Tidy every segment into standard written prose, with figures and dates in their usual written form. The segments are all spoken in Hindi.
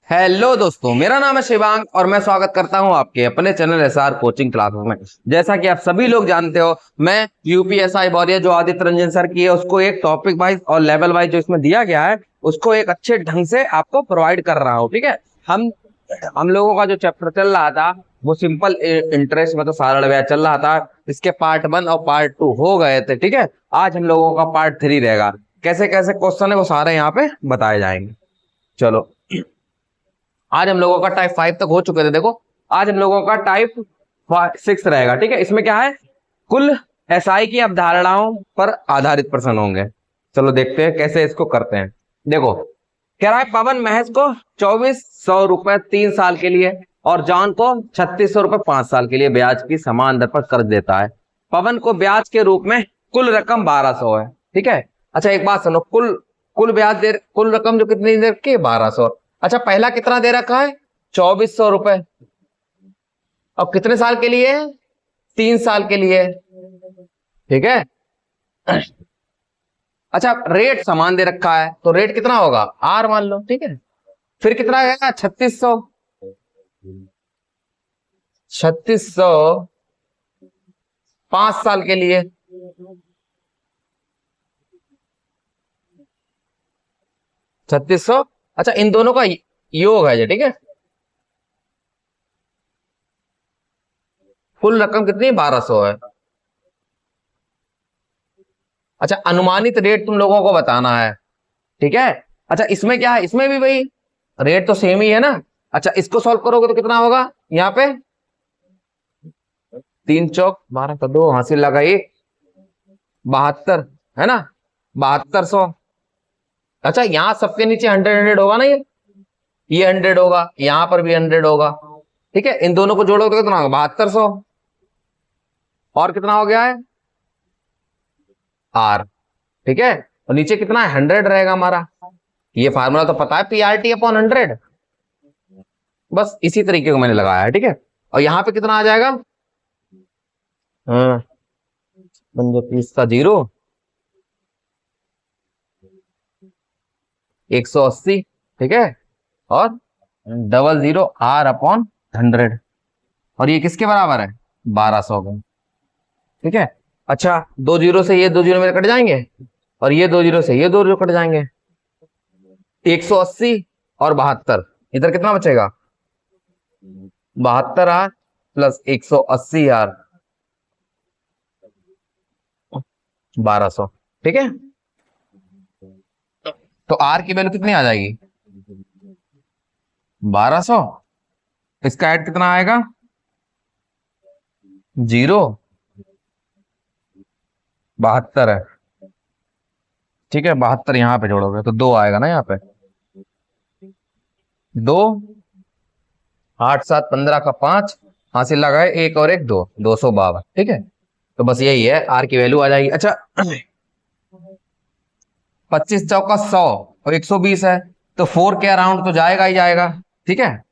हेलो दोस्तों, मेरा नाम है शिवांग और मैं स्वागत करता हूं आपके अपने चैनल एसआर कोचिंग क्लासेस में। जैसा कि आप सभी लोग जानते हो, मैं यूपीएसआई वॉरियर जो आदित्य रंजन सर की है उसको एक टॉपिक वाइज और लेवल वाइज जो इसमें दिया गया है उसको एक अच्छे ढंग से आपको प्रोवाइड कर रहा हूं। ठीक है, हम लोगों का जो चैप्टर चल रहा था वो सिंपल इंटरेस्ट मतलब सारण ब्याज चल रहा था। इसके पार्ट 1 और पार्ट 2 हो गए थे। ठीक है, आज हम लोगों का पार्ट 3 रहेगा। कैसे कैसे क्वेश्चन है वो सारे यहाँ पे बताए जाएंगे। चलो, आज हम लोगों का टाइप 5 तक हो चुके थे। देखो, आज हम लोगों का टाइप 6 रहेगा। ठीक है, इसमें क्या है, कुल एसआई की अवधारणाओं पर आधारित प्रश्न होंगे। चलो देखते हैं कैसे इसको करते हैं। देखो, कह रहा है पवन महज को 2400 रुपए 3 साल के लिए और जॉन को 3600 रुपए 5 साल के लिए ब्याज की समान दर पर कर्ज देता है। पवन को ब्याज के रूप में कुल रकम 1200 है। ठीक है, अच्छा एक बात सुनो, कुल कुल ब्याज दे, कुल रकम जो कितनी दे रखी है 1200। अच्छा, पहला कितना दे रखा है 2400 रुपए। अब कितने साल के लिए, 3 साल के लिए। ठीक है, अच्छा रेट समान दे रखा है तो रेट कितना होगा आर मान लो। ठीक है, फिर कितना आएगा 3600। 3600 5 साल के लिए। 3600, अच्छा इन दोनों का योग है ये। ठीक है, कुल रकम कितनी 1200 है। अच्छा, अनुमानित रेट तुम लोगों को बताना है। ठीक है, अच्छा इसमें क्या है, इसमें भी वही रेट तो सेम ही है ना। अच्छा, इसको सॉल्व करोगे तो कितना होगा, यहाँ पे 3 चौक 12 का 2 हासिल लगा 1, 72 है ना, 7200। अच्छा, यहाँ सबके नीचे 100 होगा ना, ये 100 होगा, यहां पर भी 100 होगा। ठीक है, इन दोनों को जोड़ोगे तो कितना होगा 7200। और कितना हो गया है आर। ठीक है, और नीचे कितना है 100 रहेगा हमारा। ये फार्मूला तो पता है, पीआरटी अपॉन 100। बस इसी तरीके को मैंने लगाया है। ठीक है, और यहां पे कितना आ जाएगा, हाँ 30 का 0 180। ठीक है, और 00 आर अपॉन 100, और ये किसके बराबर है 1200 का। ठीक है, अच्छा 2 जीरो से ये 2 जीरो मेरे कट जाएंगे और ये 2 जीरो से ये 2 जीरो कट जाएंगे। 180 और 72, इधर कितना बचेगा 72 आर प्लस 180 आर 1200। ठीक है, तो आर की वैल्यू कितनी आ जाएगी 1200। इसका ऐड कितना आएगा 0, 72 है। ठीक है, 72 यहां पे जोड़ोगे तो 2 आएगा ना, यहाँ पे 2 8 7 15 का 5 हासिल लगाए 1 और 1 2, 252। ठीक है, तो बस यही है, आर की वैल्यू आ जाएगी। अच्छा 25 चौका 100 और 120 है तो 4 के अराउंड तो जाएगा ही जाएगा। ठीक है,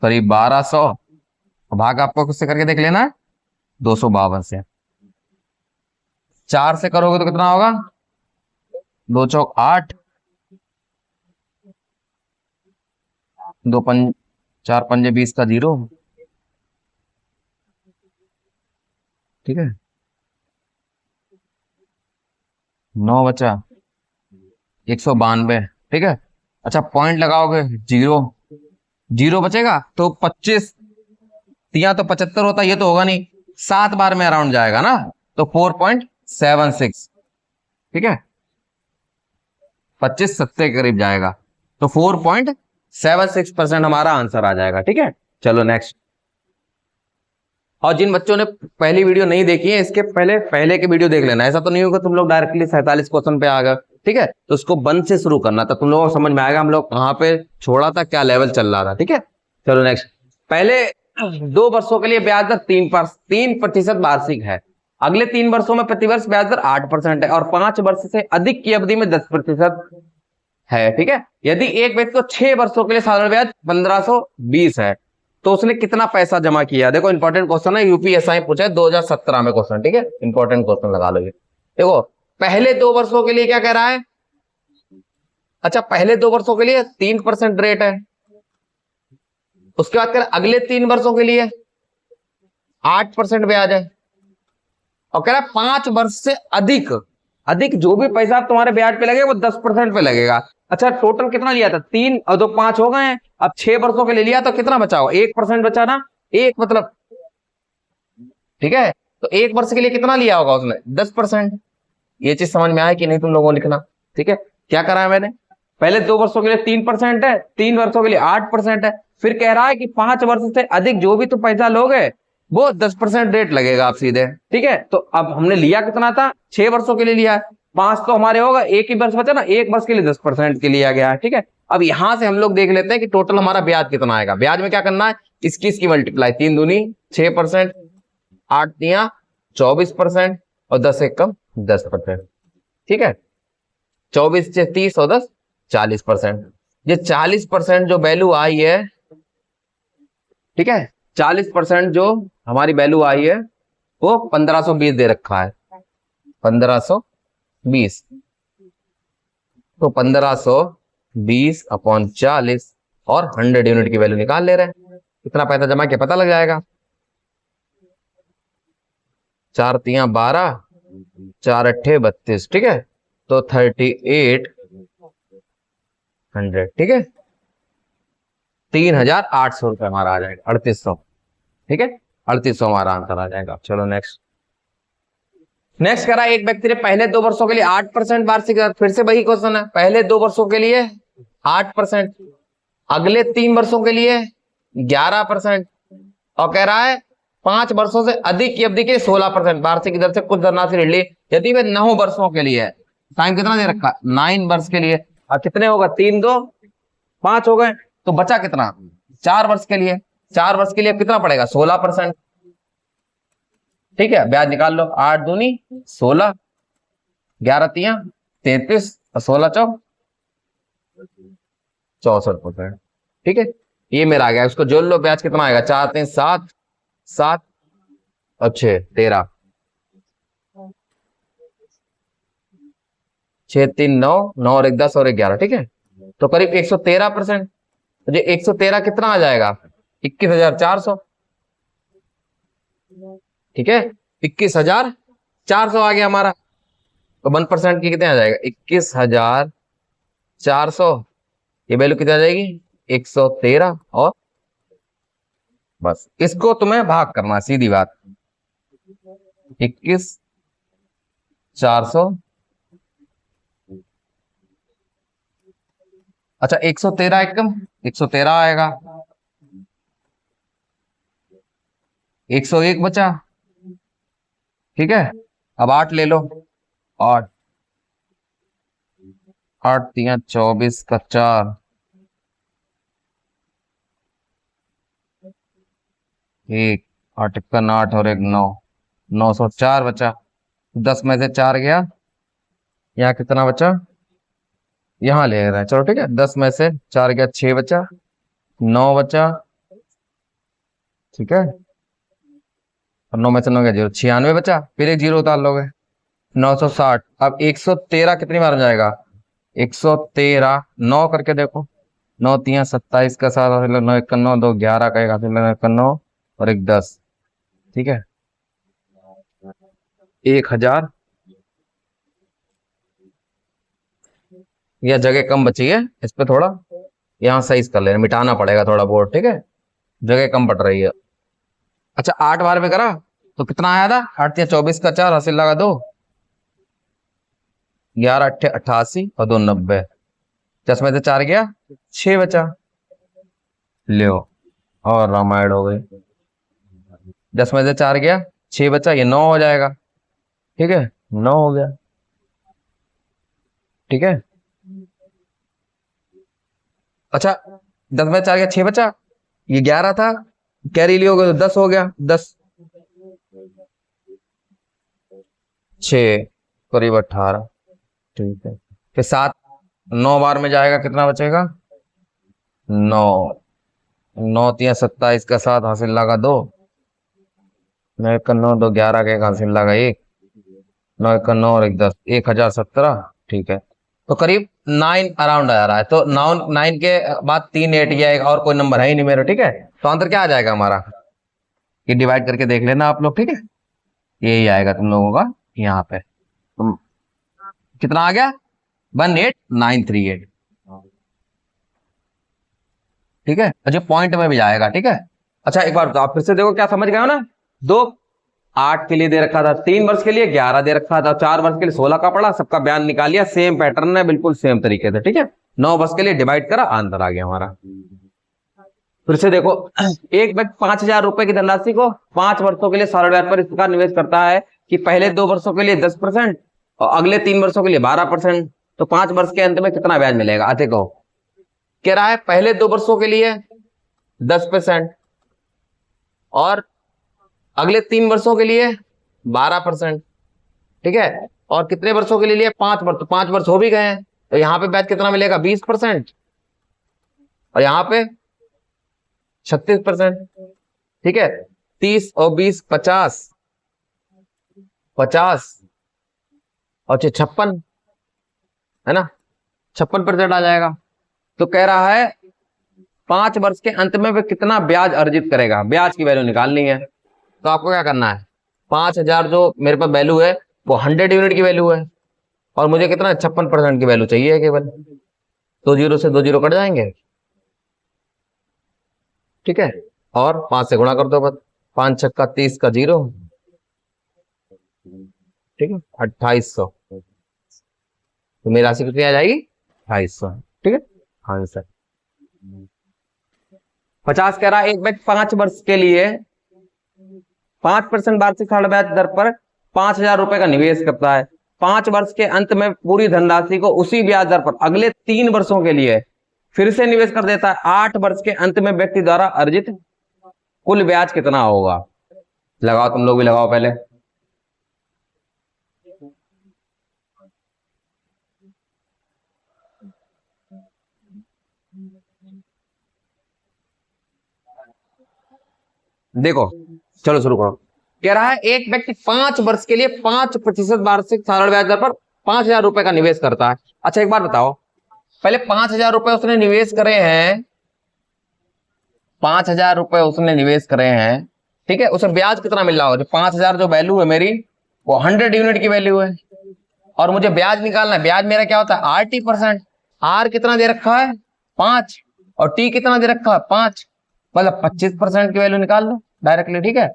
करीब 1200, भाग आपको खुद से करके देख लेना है 252 से। 4 से करोगे तो कितना होगा 2 चौक 8, 2 पंज 4 पंजे 20 का 0। ठीक है, 9 बचा 192। ठीक है, अच्छा पॉइंट लगाओगे 0, 0 बचेगा तो 25 या तो 75 होता, ये तो होगा नहीं, 7 बार में अराउंड जाएगा ना, तो 4.76। ठीक है, 25 70 के करीब जाएगा तो 4.76% हमारा आंसर आ जाएगा। ठीक है, चलो नेक्स्ट। और जिन बच्चों ने पहली वीडियो नहीं देखी है, इसके पहले के वीडियो देख लेना। ऐसा तो नहीं होगा तुम लोग डायरेक्टली 47 क्वेश्चन पे आ गए। ठीक है, तो उसको 1 से शुरू करना था, तुम लोगों को समझ में आएगा हम लोग कहाँ पे छोड़ा था, क्या लेवल चल रहा था। ठीक है, चलो नेक्स्ट। पहले 2 वर्षों के लिए ब्याज दर 3% वार्षिक है। अगले 3 वर्षों में प्रतिवर्ष ब्याज दर 8% है और 5 वर्ष से अधिक की अवधि में 10% है। ठीक है, यदि एक व्यक्ति को 6 वर्षों के लिए साधारण ब्याज 1520 है तो उसने कितना पैसा जमा किया। देखो इंपॉर्टेंट क्वेश्चन है, यूपीएसआई पूछा है 2017 में क्वेश्चन। ठीक है, इंपॉर्टेंट क्वेश्चन लगा लो ये। देखो पहले 2 वर्षों के लिए क्या कह रहा है अच्छा पहले 2 वर्षों के लिए 3% रेट है, उसके बाद कह अगले 3 वर्षों के लिए 8% ब्याज है, और कह रहा है 5 वर्ष से अधिक अधिक जो भी पैसा तुम्हारे ब्याज पे लगेगा वो 10% पे लगेगा। अच्छा टोटल कितना लिया था, 3 और 2 5 हो गए हैं। अब 6 वर्षों के लिए लिया तो कितना बचा हो, 1% बचा ना, एक मतलब, ठीक है। तो 1 वर्ष के लिए कितना लिया होगा उसने, 10%। ये चीज समझ में आया कि नहीं तुम लोगों को लिखना, ठीक है। क्या करा है मैंने, पहले 2 वर्षों के लिए 3% है, 3 वर्षों के लिए 8% है, फिर कह रहा है कि 5 वर्ष से अधिक जो भी तुम पैसा लोगे वो 10% रेट लगेगा आप सीधे, ठीक है। तो अब हमने लिया कितना था, 6 वर्षों के लिए लिया है, 5 तो हमारे होगा, एक ही वर्ष बचा ना, 1 वर्ष के लिए 10% के लिया गया है, ठीक है। अब यहां से हम लोग देख लेते हैं कि टोटल हमारा ब्याज कितना आएगा। ब्याज में क्या करना है, इसकी मल्टीप्लाई, 3 दूनी 6%, 8 तिया 24%, और 10 एक कम 10%, ठीक है। 24 से 30 और 10 40%। ये 40% जो वैल्यू आई है, ठीक है, 40% जो हमारी वैल्यू आई है वो 1520 दे रखा है, 1520। तो 1520 अपॉन 40 और 100 यूनिट की वैल्यू निकाल ले रहे हैं, कितना पैसा जमा किया पता लग जाएगा। 4 तिया 12, 4 अट्ठे 32, ठीक है। तो 3800, ठीक है, 3800 रुपये हमारा आ जाएगा, 3800, ठीक है, 3800 हमारा आंसर आ जाएगा। चलो नेक्स्ट करा, एक व्यक्ति ने पहले 2 वर्षों के लिए 8% वार्षिक दर, फिर से वही क्वेश्चन है, पहले 2 वर्षों के लिए 8%, अगले 3 वर्षों के लिए 11%, और कह रहा है 5 वर्षों से अधिक की अवधि के 16% वार्षिक दर से कुछ धनराशि ऋण ली, यदि वे 9 वर्षों के लिए, टाइम कितना दे रखा, 9 वर्ष के लिए, और कितने होगा, 3 2 5 हो गए, तो बचा कितना, 4 वर्ष के लिए, 4 वर्ष के लिए कितना पड़ेगा, 16%, ठीक है। ब्याज निकाल लो, 8 दूनी 16, 11 तिया 33, और 16 चौक 64%, ठीक है। ये मेरा आ गया, उसको जोड़ लो, ब्याज कितना आएगा, 4 3 7, 7 और 6 13, 6 3 9, 9 और 1 10 और 1 11, ठीक है। तो करीब 113%। तो ये 113 कितना आ जाएगा, 21,400, ठीक है, 21,400 आ गया हमारा। तो 1% की कितने आ जाएगा, 21,400, ये वैल्यू कितनी आ जाएगी, 113, और बस इसको तुम्हें भाग करना, सीधी बात, 21,400, अच्छा 113 एकदम 113 आएगा, 101 बचा, ठीक है। अब 8 ले लो, 8 8 तिया 24 का 4, 1 8 1 8 और 1 9, 904 बचा, 10 में से 4 गया, यहाँ कितना बचा, यहाँ ले रहे हैं, चलो ठीक है, 10 में से 4 गया, 6 बचा, 9 बचा, ठीक है, और 9 में से 9 गया 0, 96 बचा, फिर एक 0 उतार लोगे, 960। अब 113 कितनी बार हो जाएगा, 113 9 करके देखो, 9 तिया 27 का 7, 9 1 9 2 11 का 1 9 और 1 10, ठीक है, 1000। यह जगह कम बची है, इस पे थोड़ा यहाँ सही कर लेना, मिटाना पड़ेगा थोड़ा बोर्ड, ठीक है, जगह कम पड़ रही है। अच्छा 8 बार में करा तो कितना आया था, 8 तिया 24 का 4, हासिल लगा 2, 11 अट्ठे 88 और 2 90, 10 में से 4 गया, 6 बचा, लो और रामायण हो गई, 10 में से 4 गया, 6 बचा, ये 9 हो जाएगा, ठीक है, 9 हो गया, ठीक है। अच्छा 10 में 4 गया, 6 बचा, ये 11 था, कैरी लियो तो 10 हो गया, 10 6 करीब 18, ठीक है। फिर 7 9 बार में जाएगा, कितना बचेगा, 9 9 तिया 27 का 7, हासिल लगा 2, 9 1 9 2 11 का 1, हासिल लगा 1, 9 1 9 और 1 10, 1017, ठीक है। तो करीब 9 अराउंड आ रहा है, तो 9 के बाद 3 8 या एक और कोई नंबर है ही नहीं मेरा, ठीक है। तो आंसर क्या आ जाएगा हमारा, ये डिवाइड करके देख लेना आप लोग, ठीक है। यही आएगा तुम लोगों का यहाँ पे, तुम कितना आ गया 18938, ठीक है। अच्छा पॉइंट में भी जाएगा, ठीक है। अच्छा एक बार बताओ, आप फिर से देखो, क्या समझ गए हो ना। 8 के लिए दे रखा था, 3 वर्ष के लिए 11 दे रखा था, 4 वर्ष के लिए 16 का पड़ा, सबका बयान निकाल लिया, सेम पैटर्न है, बिल्कुल सेम तरीके से, ठीक है। 9 वर्ष के लिए डिवाइड करा, आंसर आ गया हमारा। फिर से देखो, एक व्यक्ति 5,000 रुपए की धनराशि को 5 वर्षों के लिए सरल ब्याज पर इस प्रकार निवेश करता है कि पहले 2 वर्षों के लिए 10% और अगले 3 वर्षों के लिए 12%, तो 5 वर्ष के अंत में कितना ब्याज मिलेगा। आते कहो, कह रहा है पहले 2 वर्षों के लिए 10% और अगले 3 वर्षों के लिए 12%, ठीक है। और कितने वर्षों के लिए 5 वर्ष, तो 5 वर्ष हो भी गए हैं, तो यहाँ पे ब्याज कितना मिलेगा 20% और यहाँ पे 36%, ठीक है। 30 और 20 50 और 56 है ना, 56% आ जाएगा। तो कह रहा है 5 वर्ष के अंत में वह कितना ब्याज अर्जित करेगा, ब्याज की वैल्यू निकालनी है। तो आपको क्या करना है, 5,000 जो मेरे पास वैल्यू है वो 100 यूनिट की वैल्यू है और मुझे कितना 56% की वैल्यू चाहिए केवल, 2 जीरो से 2 जीरो कट जाएंगे, ठीक है। और 5 से गुणा कर दो बस, 5 छक्का 30 का 0, ठीक है, 2800। तो मेरी राशि कितनी आ जाएगी 2800, ठीक है। हाँ सर। 50 कह रहा है एक व्यक्ति 5 वर्ष के लिए 5% वार्षिक सरल ब्याज दर पर 5,000 रुपए का निवेश करता है। 5 वर्ष के अंत में पूरी धनराशि को उसी ब्याज दर पर अगले 3 वर्षों के लिए फिर से निवेश कर देता है। 8 वर्ष के अंत में व्यक्ति द्वारा अर्जित कुल ब्याज कितना होगा। लगाओ, तुम लोग भी लगाओ पहले। देखो चलो शुरू करो। कह रहा है एक व्यक्ति 5 वर्ष के लिए 5% वार्षिक सरल ब्याज दर पर 5,000 रुपए का निवेश करता है। अच्छा एक बार बताओ, पहले 5,000 रुपए उसने निवेश करे हैं, 5,000 रुपए उसने निवेश करे हैं, ठीक है। उसे ब्याज कितना मिल रहा होगा, 5,000 जो वैल्यू है मेरी वो 100 यूनिट की वैल्यू है और मुझे ब्याज निकालना है। ब्याज मेरा क्या होता है RT%। आर कितना दे रखा है 5 और टी कितना दे रखा है 5, मतलब 25% की वैल्यू निकाल लो डायरेक्टली, ठीक है।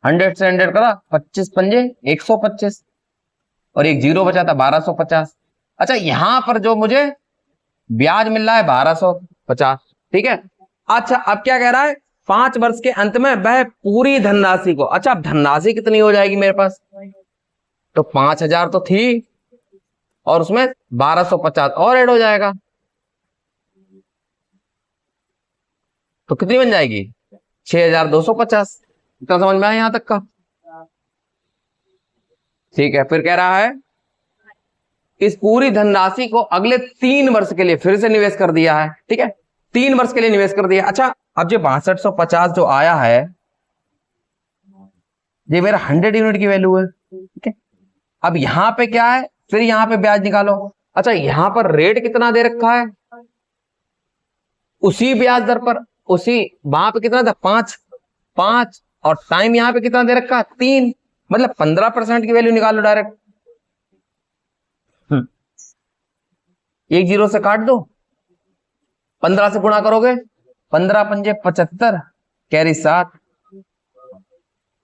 100 से 100 करा, 25 पंजे 125 और एक जीरो बचा था 1250। अच्छा यहां पर जो मुझे ब्याज मिल रहा है 1250, ठीक है। अच्छा अब क्या कह रहा है 5 वर्ष के अंत में वह पूरी धनराशि को, अच्छा अब धनराशि कितनी हो जाएगी मेरे पास, तो 5,000 तो थी और उसमें 1250 और ऐड हो जाएगा, तो कितनी बन जाएगी 6,250। इतना समझ में आया यहां तक का, ठीक है। फिर कह रहा है इस पूरी धनराशि को अगले 3 वर्ष के लिए फिर से निवेश कर दिया है, ठीक है। 3 वर्ष के लिए निवेश कर दिया। अच्छा अब जो 6250 जो आया है ये मेरा 100 यूनिट की वैल्यू है, ठीक है। अब यहां पे क्या है, फिर यहां पे ब्याज निकालो। अच्छा यहां पर रेट कितना दे रखा है, उसी ब्याज दर पर, उसी वहां पे कितना था 5 और टाइम यहां पे कितना दे रखा है 3, मतलब 15% की वैल्यू निकालो डायरेक्ट। एक जीरो से काट दो, 15 से गुणा करोगे, 15 पंजे 75 कैरी 7,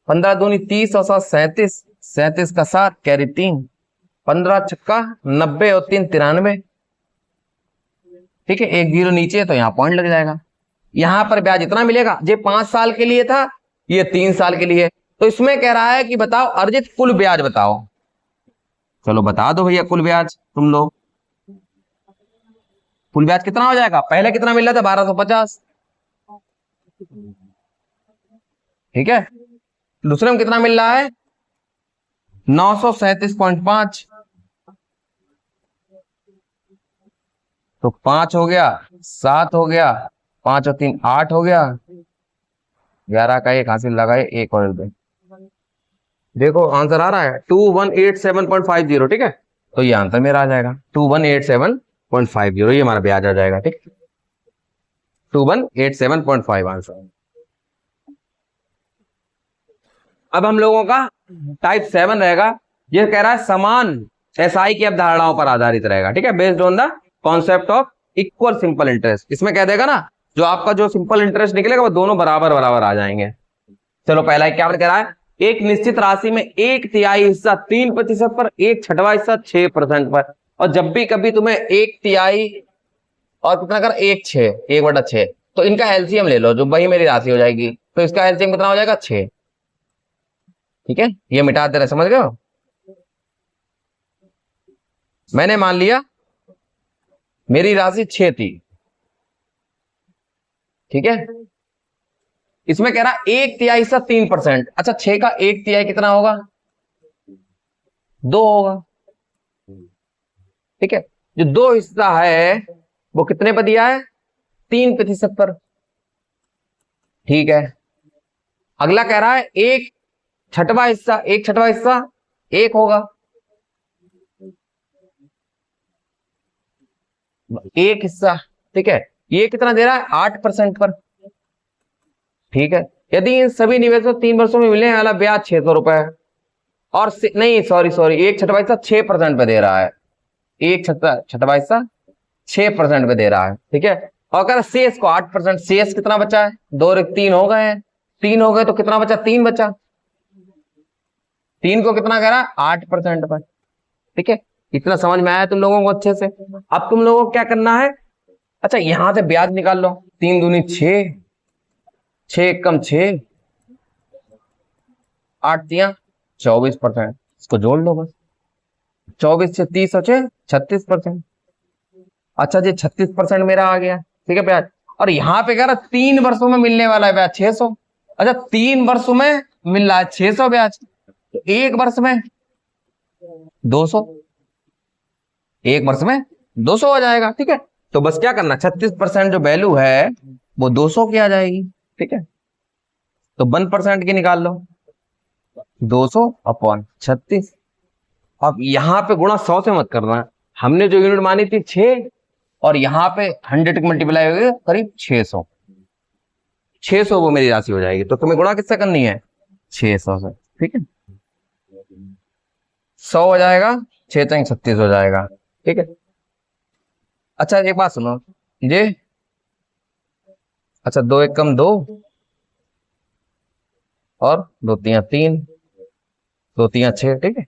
15 दूनी 30 और 7 37, 37 का 7 कैरी 3, 15 छक्का 90 और 3 93, ठीक है। एक जीरो नीचे तो यहां पॉइंट लग जाएगा। यहां पर ब्याज इतना मिलेगा, ये 5 साल के लिए था, ये 3 साल के लिए। तो इसमें कह रहा है कि बताओ अर्जित कुल ब्याज बताओ। चलो बता दो भैया कुल ब्याज तुम लोग, कुल ब्याज कितना हो जाएगा। पहले कितना मिल रहा था 1250, ठीक है। दूसरे में कितना मिल रहा है 937.5, तो 5 हो गया, 7 हो गया, 5 और 3 8 हो गया, 11 का 1 हासिल लगाए, 1 और दे। देखो आंसर आ रहा है 2187.50, ठीक है। तो ये आंसर मेरा आ जाएगा 2187 2187.50 ये हमारा ब्याज आ जाएगा। ठीक, 2187.5 आंसर। अब हम लोगों का टाइप 7 रहेगा। ये कह रहा है समान एसआई की अवधारणाओं पर आधारित रहेगा। ठीक है, based on the concept of equal simple interest. इसमें कह देगा ना, जो आपका जो सिंपल इंटरेस्ट निकलेगा वो दोनों बराबर बराबर आ जाएंगे। चलो पहला क्या कह रहा है, एक निश्चित राशि में 1/3 हिस्सा 3% पर, 1/6 हिस्सा 6% पर। और जब भी कभी तुम्हें 1/3 और कितना कर 1/6, 1/6, तो इनका एलसीएम ले लो, जो वही मेरी राशि हो जाएगी। तो इसका एलसीएम कितना हो जाएगा 6। ठीक है, ये मिटा दे रहे, समझ गए हो। मैंने मान लिया मेरी राशि 6 थी। ठीक है, इसमें कह रहा 1/3 हिस्सा 3%। अच्छा, 6 का 1/3 कितना होगा, 2 होगा। ठीक है, जो 2 हिस्सा है वो कितने पर दिया है, 3% पर। ठीक है, अगला कह रहा है 1/6 हिस्सा, 1/6 हिस्सा 1 होगा। 1 हिस्सा। ठीक है, ये कितना दे रहा है, 8% पर। ठीक है, यदि इन सभी निवेशों 3 वर्षों में मिलने वाला ब्याज 600 रुपए है, और नहीं सॉरी 1/6 हिस्सा 6% पे दे रहा है। 1/6 हिस्सा 6% पे दे रहा है। ठीक है, और कह रहा शेष को 8%। शेष कितना बचा है, 2 और 3 हो गए हैं। 3 हो गए तो कितना बचा, 3 बचा। 3 को कितना कह रहा है, 8% पर। ठीक है, इतना समझ में आया तुम लोगों को अच्छे से। अब तुम लोगों को क्या करना है, अच्छा यहां से ब्याज निकाल लो। 3 दूनी 6, 6 कम 6, 8 दिया 24%। इसको जोड़ लो बस, 24 से 30 हो 36%। अच्छा जी, 36% मेरा आ गया। ठीक है ब्याज, और यहाँ पे कह रहा 3 वर्षों में मिलने वाला है ब्याज 600। अच्छा, 3 वर्षों में मिल रहा है 600 ब्याज, तो 1 वर्ष में 200, 1 वर्ष में 200 हो जाएगा। ठीक है, तो बस क्या करना, 36% जो वैल्यू है वो 200 की आ जाएगी। ठीक है, तो 1% की निकाल लो, 200/36। अब यहां पे गुणा 100 से मत करना, हमने जो यूनिट मानी थी 6, और यहां पे 100 मल्टीप्लाई हो गया करीब 600। 600 वो मेरी राशि हो जाएगी। तो तुम्हें गुणा किससे करनी है, 600 से। ठीक है, 100 हो जाएगा, 6 × 36 हो जाएगा। ठीक है, अच्छा एक बात सुनो ये, अच्छा 2 1 कम 2, और 2 3 3, 2 3 6। ठीक है,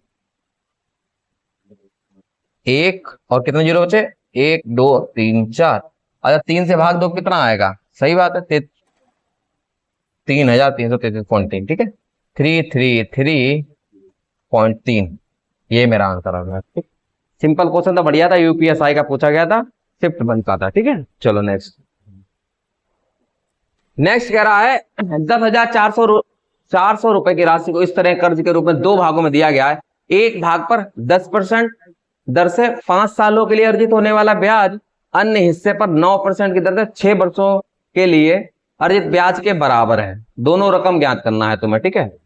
1 और कितने जीरो बचे, 1 2 3 4। अच्छा 3 से भाग 2 कितना आएगा, सही बात है 3333.3। ठीक है, 333.3 ये मेरा आंसर आ गया। ठीक, सिंपल क्वेश्चन था, बढ़िया था, यूपीएसआई का पूछा गया था, शिफ्ट बनता था। ठीक है, चलो नेक्स्ट कह रहा है 10,400 रुपए की राशि को इस तरह कर्ज के रूप में 2 भागों में दिया गया है। एक भाग पर 10% दर से 5 सालों के लिए अर्जित होने वाला ब्याज अन्य हिस्से पर 9% की दर से 6 वर्षों के लिए अर्जित ब्याज के बराबर है। दोनों रकम ज्ञात करना है तुम्हें। ठीक है,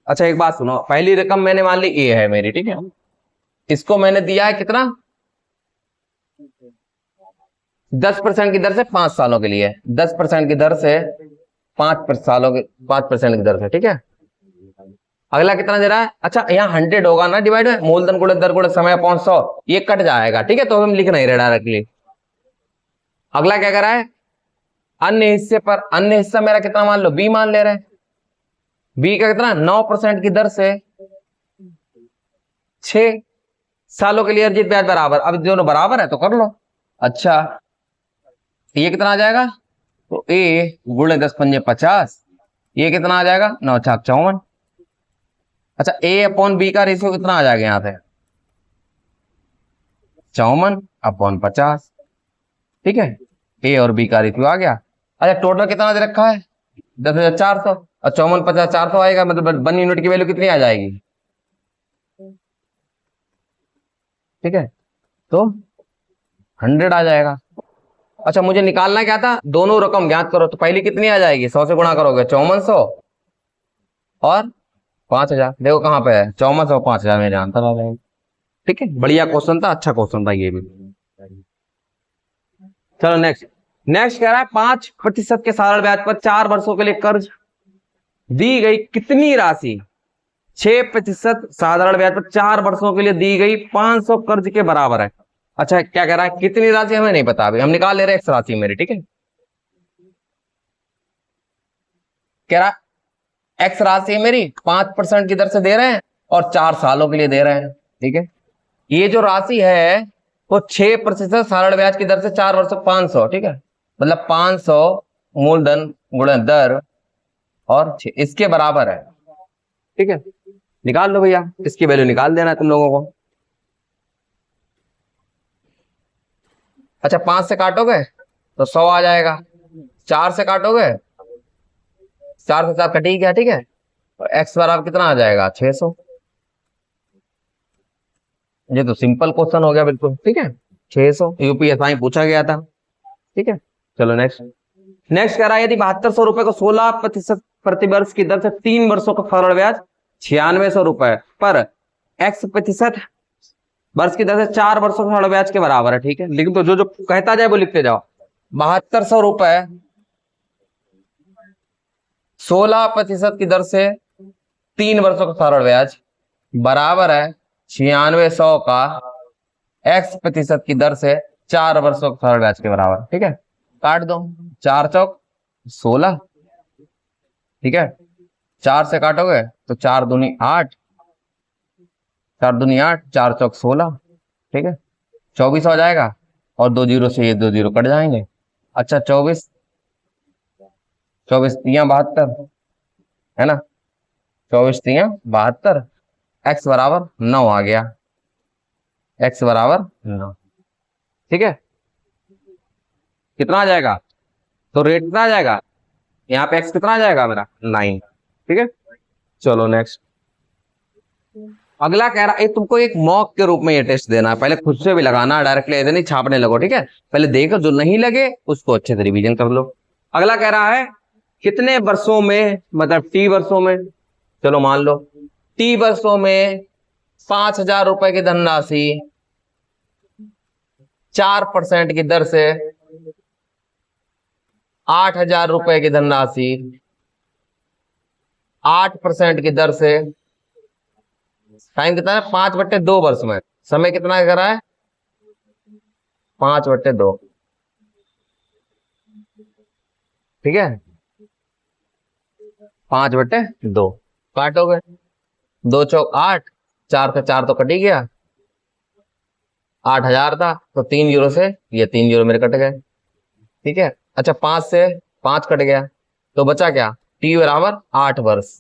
अच्छा एक बात सुनो, पहली रकम मैंने मान ली ए है मेरी। ठीक है, इसको मैंने दिया है कितना, 10% की दर से 5 सालों के लिए, 10% की दर से 5% की दर से। ठीक है, अगला कितना दे रहा है, अच्छा यहाँ 100 होगा ना, डिवाइड में मूलधन गुणित दर गुणित समय 500, ये कट जाएगा। ठीक है, तो हम लिख नहीं रहे डायरेक्टली। अगला क्या कर रहा है, अन्य हिस्से पर, अन्य हिस्सा मेरा कितना मान लो, बी मान ले रहे हैं। बी का कितना, 9% की दर से 6 सालों के लिए अर्जित ब्याज बराबर। अब दोनों बराबर है तो कर लो। अच्छा ये कितना आ जाएगा, तो ए गुणे 10 पंजे 50, ये कितना आ जाएगा, 9 4 54। अच्छा ए अपॉन बी का रेशियो कितना आ जाएगा यहां से, 54/50। ठीक है, ए और बी का रेशियो आ गया। अच्छा टोटल कितना दे रखा है, 10,400, और 54/50 400 आएगा, मतलब 1 यूनिट की वैल्यू कितनी आ जाएगी। ठीक है, तो 100 आ जाएगा। अच्छा मुझे निकालना क्या था, दोनों रकम ज्ञात करो, तो पहली कितनी आ जाएगी, 100 से गुणा करोगे 5400 और 5000। देखो कहां पे है, 5400 और 5000 मेरे आंसर आ जाएंगे। ठीक है, बढ़िया क्वेश्चन था, अच्छा क्वेश्चन था ये भी। चलो नेक्स्ट। नेक्स्ट कह रहा है 5% के साधारण ब्याज पर 4 वर्षों के लिए कर्ज दी गई कितनी राशि 6% साधारण ब्याज पर 4 वर्षों के लिए दी गई 500 कर्ज के बराबर है। अच्छा क्या कह रहा है, कितनी राशि हमें नहीं पता, अभी हम निकाल ले रहे हैं एक्स राशि मेरी, ठीक है। कह रहा एक्स राशि मेरी 5% की दर से दे रहे हैं और 4 सालों के लिए दे रहे हैं, ठीक है। ये जो राशि है वो 6% साधारण ब्याज की दर से 4 वर्षों 500, ठीक है, मतलब 500 मूलधन गुणा दर और 6 इसके बराबर है, ठीक है। निकाल लो भैया, इसकी वैल्यू निकाल देना है तुम लोगों को। अच्छा 5 से काटोगे तो 100 आ जाएगा, 4 से काटोगे 4 से 4 कटी गया, ठीक है, और एक्स बराबर कितना आ जाएगा 600। ये तो सिंपल क्वेश्चन हो गया बिल्कुल, ठीक है। 600 यूपीएसआई पूछा गया था, ठीक है। चलो नेक्स्ट। नेक्स्ट कह रहा है यदि 7200 रुपए को 16% प्रतिवर्ष की दर से 3 वर्षों का साधारण ब्याज 9600 रुपए पर x प्रतिशत वर्ष की दर से 4 वर्षों का साधारण ब्याज के बराबर है, ठीक है। लेकिन तो जो जो कहता जाए वो लिखते जाओ। 7200 रुपए 16% की दर से 3 वर्षों का साधारण ब्याज बराबर है 9600 का x% की दर से 4 वर्षों का साधारण ब्याज के बराबर, ठीक है। काट दो, 4 चौक 16, ठीक है। 4 से काटोगे तो 4 दूनी 8, 4 दूनी 8, 4 चौक 16, ठीक है, 24 हो जाएगा और 2 जीरो से ये 2 जीरो कट जाएंगे। अच्छा 24 3 72 है ना, 24 3 72, x बराबर 9 आ गया, x बराबर 9, ठीक है। कितना आ जाएगा, तो रेट कितना आ जाएगा यहाँ पे, x कितना आ जाएगा मेरा 9, ठीक है। चलो नेक्स्ट। अगला कह रहा है तुमको एक मॉक के रूप में ये टेस्ट देना है, पहले खुद से भी लगाना, डायरेक्टली ऐसे नहीं छापने लगो, ठीक है। पहले देखो, जो नहीं लगे उसको अच्छे से रिवीजन कर लो। अगला कह रहा है कितने वर्षों में, मतलब टी वर्षों में, चलो मान लो टी वर्षों में 5000 रुपए की धनराशि 4% की दर से 8000 रुपए की धनराशि 8% की दर से, टाइम कितना है 5/2 वर्ष में, समय कितना करा है 5/2, ठीक है। 5/2 काटोगे, 2 चौक 8, 4 से 4 तो कट ही गया, 8000 था तो 3 जीरो से ये 3 जीरो मेरे कट गए, ठीक है। अच्छा 5 से 5 कट गया तो बचा क्या, टी बराबर 8 वर्ष।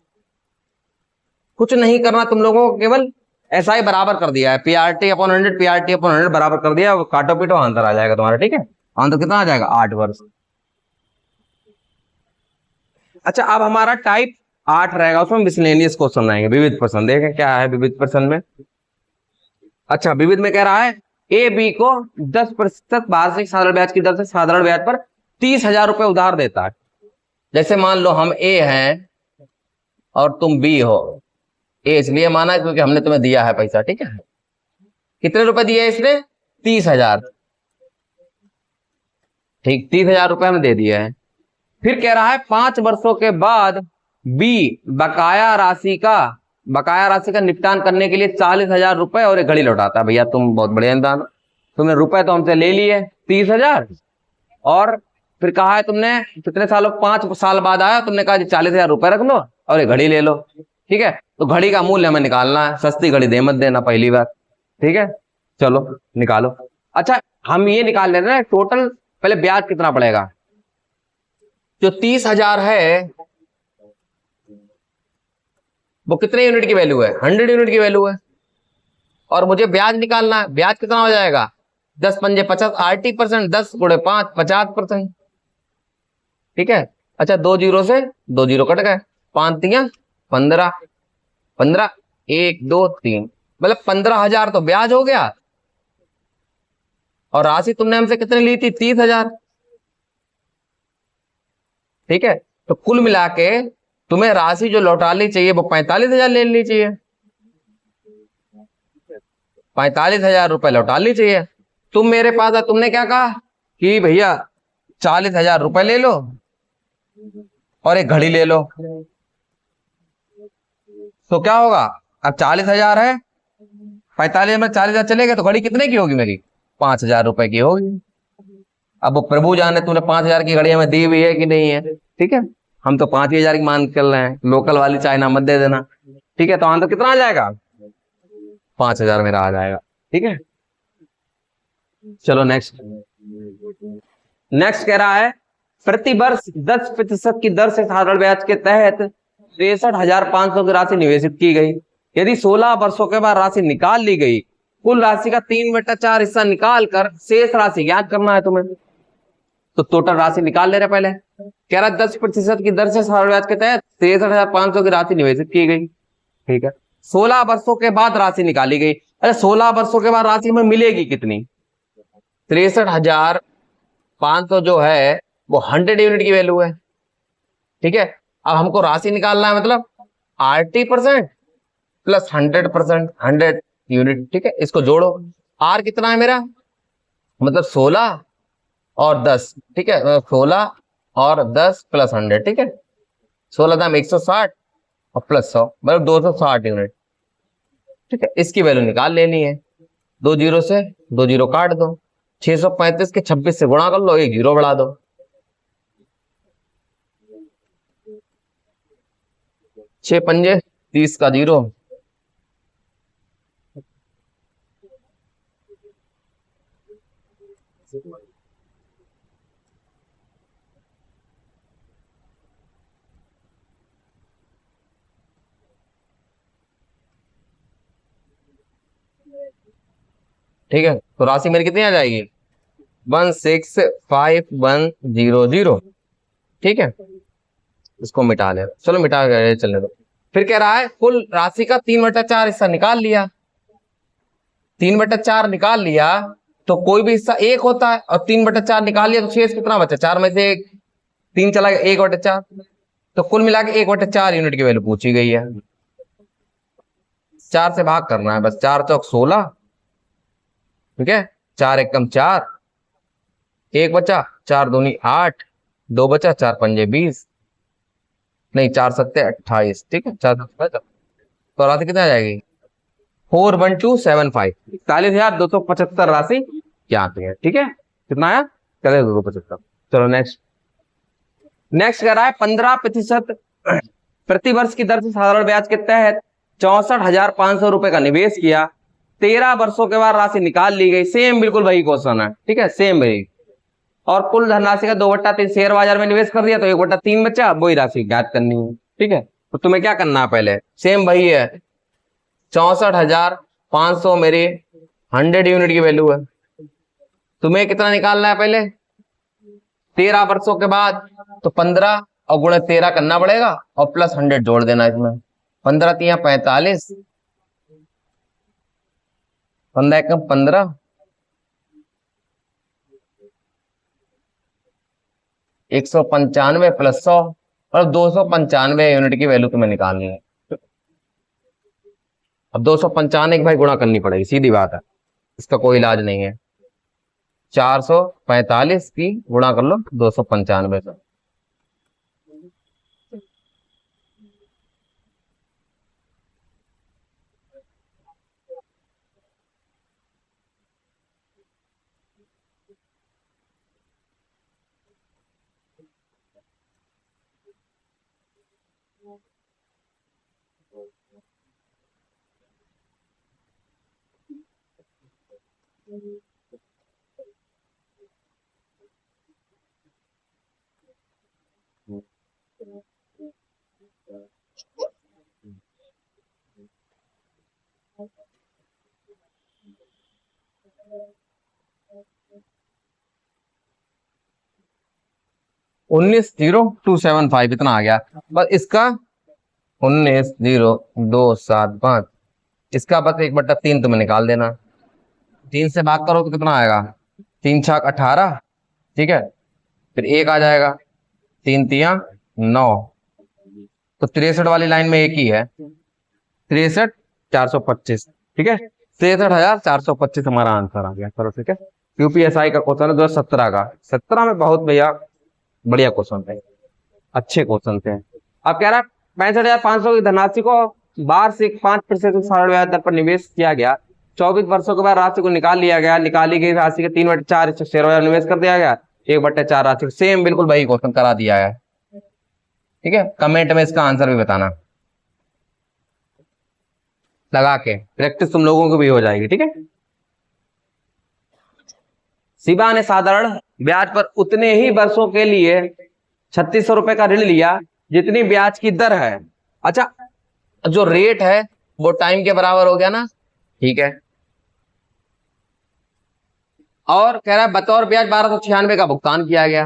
कुछ नहीं करना तुम लोगों को, केवल ऐसा ही बराबर कर दिया है, पीआरटी अपॉन 100 पीआरटी अपॉन 100 बराबर कर दिया, काटो पीटो आंसर आ जाएगा तुम्हारा, ठीक है। आंसर कितना आ जाएगा 8 वर्ष। अच्छा अब हमारा टाइप 8 रहेगा, उसमें मिसलेनियस क्वेश्चन आएंगे, विविध प्रश्न। देखें क्या है विविध प्रश्न में। अच्छा विविध में कह रहा है ए बी को 10% वार्षिक साधारण ब्याज की दर से साधारण ब्याज पर 30,000 रुपए उधार देता है। जैसे मान लो हम ए हैं और तुम बी हो, ए इसलिए माना है क्योंकि हमने तुम्हें दिया है पैसा, ठीक है। कितने रुपए दिए इसने 30,000, ठीक 30,000 रुपए हमने दे दिए हैं। फिर कह रहा है 5 वर्षों के बाद बी बकाया राशि का निपटान करने के लिए 40,000 रुपए और एक घड़ी लौटाता है। भैया तुम बहुत बढ़िया इंसान हो, तुमने रुपए तो हमसे ले लिए 30,000 और फिर कहा है तुमने कितने सालों 5 साल बाद आया, तुमने कहा 40,000 रुपए रख लो और एक घड़ी ले लो, ठीक है। तो घड़ी का मूल्य हमें निकालना है, सस्ती घड़ी दे मत देना पहली बार, ठीक है। चलो निकालो। अच्छा हम ये निकाल लेते हैं टोटल, पहले ब्याज कितना पड़ेगा, जो 30,000 है वो कितने यूनिट की वैल्यू है 100 यूनिट की वैल्यू है, और मुझे ब्याज निकालना है। ब्याज कितना हो जाएगा 10 पंजे 50, 80%, 10 गुणे 5 50%, ठीक है। अच्छा 2 जीरो से 2 जीरो कट गए, 5 3 15 15 1 2 3, मतलब 15,000 तो ब्याज हो गया, और राशि तुमने हमसे कितने ली थी 30,000, ठीक है। तो कुल मिला के तुम्हें राशि जो लौटानी चाहिए वो 45,000 ले लेनी चाहिए, 45,000 रुपए लौटानी चाहिए। तुम मेरे पास है, तुमने क्या कहा कि भैया 40,000 रुपए ले लो और एक घड़ी ले लो, तो क्या होगा? अब 40,000 है, 45 में 40,000 चलेगा तो घड़ी कितने की होगी मेरी? 5,000 रुपए की होगी। अब वो प्रभु जाने तूने 5,000 की घड़ी हमें दी हुई है कि नहीं है, ठीक है, हम तो 5,000 की मान कर रहे हैं, लोकल वाली चाइना मत दे देना, ठीक है। तो आंसर कितना आ जाएगा? 5,000 मेरा आ जाएगा, ठीक है। चलो नेक्स्ट। नेक्स्ट कह रहा है प्रति वर्ष 10% की दर से साधारण ब्याज के तहत 63,500 की राशि निवेशित की गई। यदि 16 वर्षों के बाद राशि निकाल ली गई, कुल राशि का 3/4 हिस्सा निकाल कर शेष राशि ज्ञात करना है तुम्हें। तो टोटल राशि निकाल ले रहे पहले। कह रहा 10% की दर से साधारण ब्याज के तहत 63,500 की राशि निवेशित की गई, ठीक है। 16 वर्षों के बाद राशि निकाली गई। अरे 16 वर्षों के बाद राशि में मिलेगी कितनी? 63,500 जो है वो 100 यूनिट की वैल्यू है, ठीक है। अब हमको राशि निकालना है, मतलब RT% प्लस 100%, 100 यूनिट, ठीक है। इसको जोड़ो, R कितना है मेरा, मतलब 16 और 10, ठीक है, 16 और 10 प्लस 100, ठीक है। 16 दाम 160 और प्लस 100 मतलब 260 यूनिट, ठीक है। इसकी वैल्यू निकाल लेनी है। 2 जीरो से 2 जीरो काट दो, 635 के 26 से गुणा कर लो, एक जीरो बढ़ा दो, 6 पंजे 30 का जीरो, ठीक है। तो राशि मेरी कितनी आ जाएगी? 165100, ठीक है। इसको मिटा ले, चलो मिटा के चलने दो। फिर कह रहा है कुल राशि का 3/4 हिस्सा निकाल लिया। 3/4 निकाल लिया तो कोई भी हिस्सा 1 होता है, और 3/4 निकाल लिया तो शेष कितना बचा? 4 में से 3 चला गया, 1/4। तो कुल मिला के 1/4 यूनिट की वैल्यू पूछी गई है। 4 से भाग करना है बस, 4 चौक 16, ठीक है। 4 एकम 4, 1 बचा, 4 दूनी 8, 2 बचा, 4 पंजे 20, नहीं 4 सत्ते 28, ठीक है। 4 तो राशि कितना आ जाएगी? 41275, 41,275 राशि क्या आती है, ठीक है। कितना आया? 41,275। चलो नेक्स्ट। नेक्स्ट कह रहा है 15% प्रति वर्ष की दर से साधारण ब्याज के तहत 64,500 रुपए का निवेश किया। 13 वर्षों के बाद राशि निकाल ली गई। सेम बिल्कुल वही क्वेश्चन है, ठीक है, सेम वही। और कुल धनराशि का 2/3 शेयर बाजार में निवेश कर दिया तो 1/3 बचा, वही राशि ज्ञात करनी है, ठीक है। तो तुम्हें क्या करना है? पहले सेम वही है, 64,500 मेरी 100 यूनिट की वैल्यू है। तुम्हें कितना निकालना है? पहले 13 वर्षों के बाद, तो 15 और गुणे 13 करना पड़ेगा और प्लस 100 जोड़ देना इसमें। 15 तिया 45, 15 एकम 15, 195 प्लस 100 और 295 यूनिट की वैल्यू तुम्हें निकालनी है। अब 295 की भाई गुणा करनी पड़ेगी, सीधी बात है, इसका कोई इलाज नहीं है। 445 की गुणा कर लो 295 से। उन्नीस 275 इतना आ गया बस। इसका 19,0275, इसका बस 1/3 तुम्हें निकाल देना। 3 से भाग करो तो कितना आएगा? 3 छाक 18, ठीक है। फिर 1 आ जाएगा, 3 तिया 9, तो 63 वाली लाइन में एक ही है, 63,425, ठीक है। 63,425 हमारा आंसर आ गया। चलो ठीक है, यूपीएसआई का क्वेश्चन है 2017 का। 17 में बहुत भैया बढ़िया क्वेश्चन थे, अच्छे क्वेश्चन थे। अब कह रहा है 65,500 की धनराशि को वार्षिक 5% सरल ब्याज दर पर निवेश किया गया। 24 वर्षों के बाद राशि को निकाल लिया गया। निकाली गई राशि के 3/4 शेयरों में निवेश कर दिया गया। 1/4 राशि सेम बिल्कुल वही क्वेश्चन करा दिया है। ठीक है, कमेंट में इसका आंसर भी बताना लगा के, प्रैक्टिस तुम लोगों को भी हो जाएगी। ठीक है, शिवा ने साधारण ब्याज पर उतने ही वर्षों के लिए 3600 रुपए का ऋण लिया जितनी ब्याज की दर है। अच्छा, जो रेट है वो टाइम के बराबर हो गया ना। ठीक है, और कह रहा है बतौर ब्याज 1296 का भुगतान किया गया।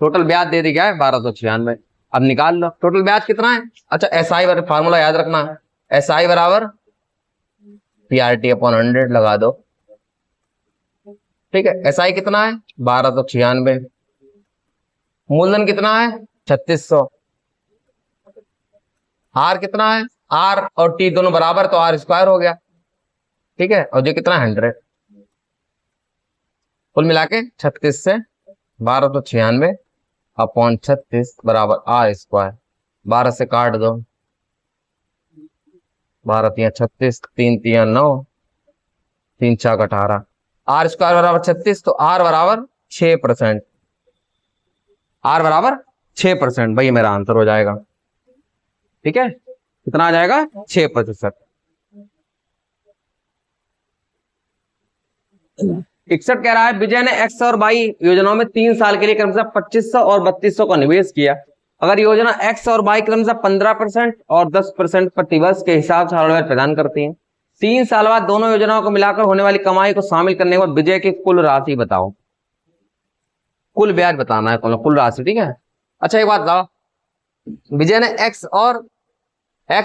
टोटल ब्याज दे दी गया है 1296। अब निकाल लो टोटल ब्याज कितना है। अच्छा, एसआई फार्मूला याद रखना है, एसआई बराबर PRT/100 लगा दो। ठीक है, एसआई कितना है 1296, मूलधन कितना है 3600, आर कितना है, आर और टी दोनों बराबर तो आर स्क्वायर हो गया। ठीक है, और ये कितना 100, कुल मिला के 36 से 1296/36 बराबर आर स्क्वायर। 12 से काट दो, 12 तिया 36, 3 तिया 9, 3 4 18, आर स्क्वायर बराबर 36, तो आर बराबर 6%। आर बराबर 6%, भाई मेरा आंसर हो जाएगा। ठीक है, कितना आ जाएगा 6%। 61 कह रहा है विजय ने एक्स और वाई योजनाओं में 3 साल के लिए क्रमशः 2500 और 3200 का निवेश किया। अगर योजना एक्स और वाई क्रमशः 15% और 10% प्रतिवर्ष के हिसाब से ब्याज प्रदान करती हैं, 3 साल बाद दोनों योजनाओं को मिलाकर होने वाली कमाई को शामिल करने के बाद विजय की कुल राशि बताओ। कुल ब्याज बताना है, कुल राशि। ठीक है, अच्छा एक बात बताओ, विजय ने एक्स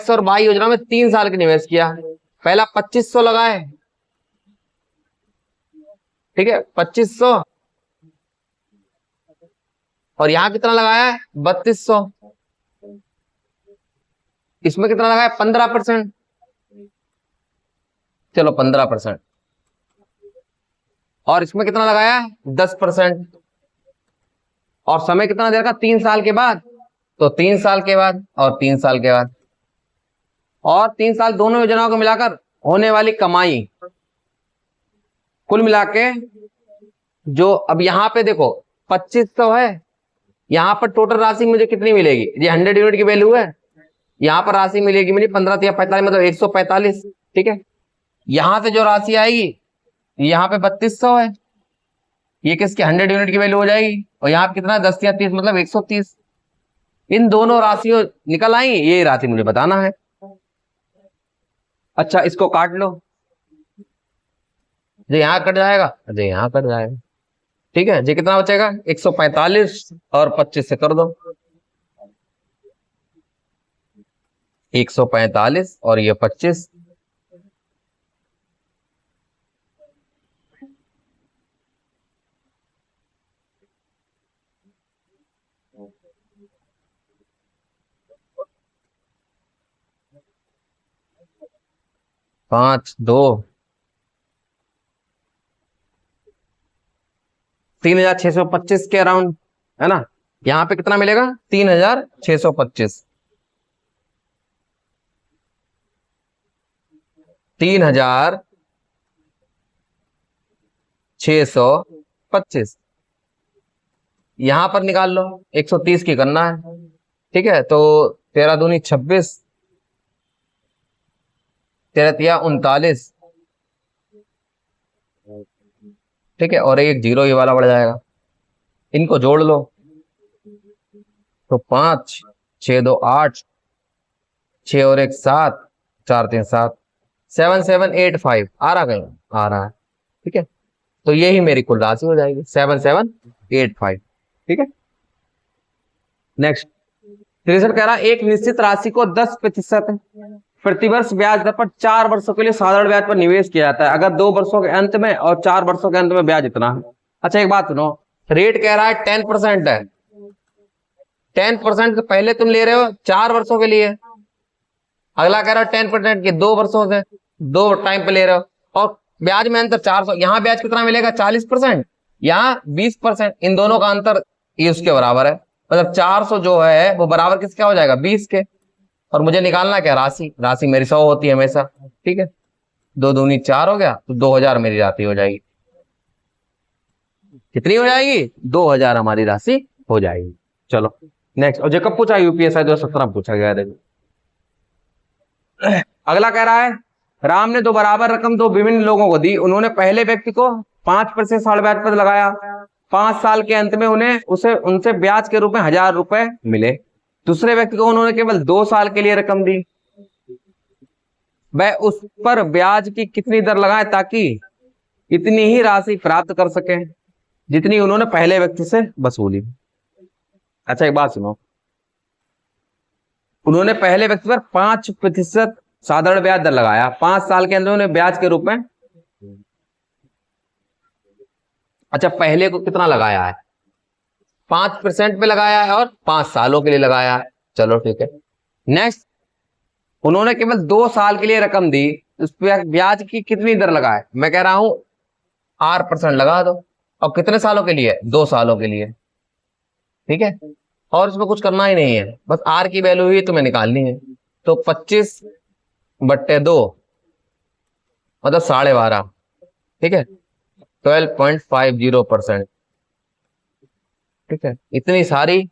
और वाई योजना में 3 साल के निवेश किया। पहला 2500 लगाए, ठीक है 2500, और यहां कितना लगाया है 3200। इसमें कितना लगाया 15%, चलो 15%, और इसमें कितना लगाया है 10%, और समय कितना दे रखा 3 साल के बाद, तो 3 साल के बाद और 3 साल के बाद, और 3 साल दोनों योजनाओं को मिलाकर होने वाली कमाई कुल मिला के जो, अब यहां पे देखो 2500 है, यहां पर टोटल राशि मुझे कितनी मिलेगी, ये 100 यूनिट की वैल्यू है, यहां पर राशि मिलेगी मुझे 15 या 45 मतलब 145। ठीक है, यहां से जो राशि आएगी यहाँ पे 3200 है, ये किसकी 100 यूनिट की वैल्यू हो जाएगी, और यहाँ पे कितना 10 या 30 मतलब 130। इन दोनों राशियों निकल आई, ये राशि मुझे बताना है। अच्छा, इसको काट लो, जो यहां कट जाएगा जो यहां कट जाएगा। ठीक है, जो कितना बचेगा 145 और 25 से कर दो, 145 और ये 25, पांच 2 3625 के अराउंड है ना। यहां पे कितना मिलेगा 3625, 3625 यहां पर निकाल लो, 130 की करना है। ठीक है, तो 13 दूनी 26, 13 तिया 39। ठीक है, और एक जीरो ये वाला बढ़ जाएगा, इनको जोड़ लो तो 5 6 2 8, 6 और 1 7, 4 3 7, 7785 आ रहा कहीं, आ रहा है। ठीक है, तो यही मेरी कुल राशि हो जाएगी 7785। ठीक है, नेक्स्ट 63 कह रहा है एक निश्चित राशि को 10% प्रतिवर्ष ब्याज दर पर 4 वर्षों के लिए साधारण ब्याज पर निवेश किया जाता है। अगर 2 वर्षों के अंत में और 4 वर्षों के अंत में ब्याज इतना है। अच्छा एक बात सुनो, रेट कह रहा है 10% है, 10% पहले तुम ले रहे हो 4 वर्षों के लिए, अगला कह रहा है 10% के 2 वर्षों से, 2 टाइम पे ले रहे हो, और ब्याज में अंतर 400, यहाँ ब्याज कितना मिलेगा 40%, यहाँ 20%, इन दोनों का अंतर ये उसके बराबर है। मतलब 400 जो है वो बराबर किसका हो जाएगा 20 के। और मुझे निकालना क्या राशि, राशि मेरी 100 होती है हमेशा, ठीक है। 2 दूनी 4 हो गया, तो 2000 मेरी राशि हो जाएगी। कितनी हो जाएगी 2000 हमारी राशि हो जाएगी। चलो नेक्स्ट। और जो कब पूछा यूपीएसआई 2017 पूछा गया। देखो अगला कह रहा है राम ने दो बराबर रकम दो विभिन्न लोगों को दी, उन्होंने पहले व्यक्ति को 5% साल ब्याज पर लगाया, 5 साल के अंत में उनसे ब्याज के रूप में 1000 रुपए मिले। दूसरे व्यक्ति को उन्होंने केवल 2 साल के लिए रकम दी, वह उस पर ब्याज की कितनी दर लगाए ताकि इतनी ही राशि प्राप्त कर सके जितनी उन्होंने पहले व्यक्ति से वसूली। अच्छा एक बात सुनो, उन्होंने पहले व्यक्ति पर 5% साधारण ब्याज दर लगाया, 5 साल के अंदर उन्हें ब्याज के रूप में, अच्छा पहले को कितना लगाया है 5% पे लगाया है और 5 सालों के लिए लगाया है। चलो ठीक है। नेक्स्ट, उन्होंने केवल 2 साल के लिए रकम दी, उस पर ब्याज की कितनी दर लगाए। मैं कह रहा हूं R% लगा दो। और कितने सालों के लिए 2 सालों के लिए, ठीक है। और इसमें कुछ करना ही नहीं है, बस R की वैल्यू ही तुम्हें निकालनी है। तो 25/2 मतलब 12.5, ठीक है, 12.50%, ठीक है। इतनी सारी,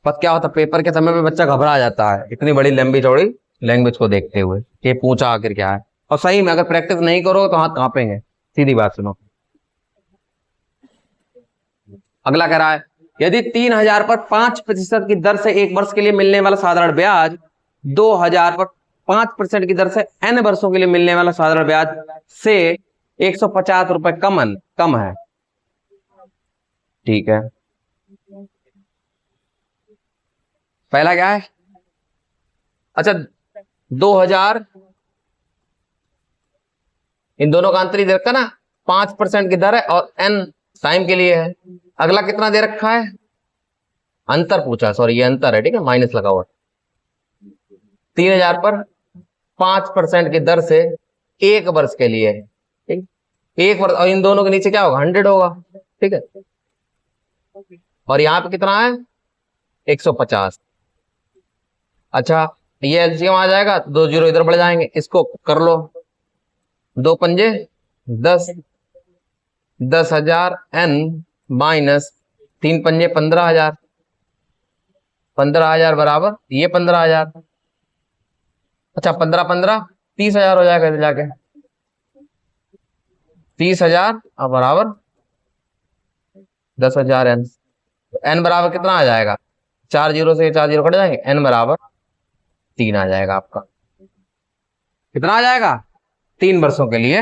पता क्या होता पेपर के समय में बच्चा घबरा जाता है इतनी बड़ी लंबी चौड़ी लैंग्वेज को देखते हुए कि पूछा आखिर क्या है। और सही में अगर प्रैक्टिस नहीं करो तो हाथ कांपेंगे। सीधी बात सुनो। अगला कह रहा है यदि 3000 पर 5% की दर से 1 वर्ष के लिए मिलने वाला साधारण ब्याज 2000 पर 5% की दर से n वर्षों के लिए मिलने वाला साधारण ब्याज से 150 रुपए कम है, ठीक है। पहला क्या है, अच्छा 2000 इन दोनों का अंतर ही दे रखा ना, 5% की दर है और n टाइम के लिए है। अगला कितना दे रखा है, अंतर पूछा, सॉरी ये अंतर है, ठीक है, माइनस लगा हुआ। 3000 पर 5% की दर से 1 वर्ष के लिए, ठीक, 1 वर्ष, और इन दोनों के नीचे क्या होगा 100 होगा, ठीक है। और यहां पे कितना है 150। अच्छा ये एलसीएम आ जाएगा, 2 जीरो इधर बढ़ जाएंगे, इसको कर लो, 2 पंजे 10, 10,000 n माइनस 3 पंजे 15,000, 15,000 बराबर ये 15,000। अच्छा 15 30,000 हो जाएगा इधर जाके, 30,000 अब बराबर 10,000 n। n बराबर कितना आ जाएगा, 4 जीरो से 4 जीरो कट जाएंगे, n बराबर 3 आ जाएगा आपका। कितना आ जाएगा 3 वर्षों के लिए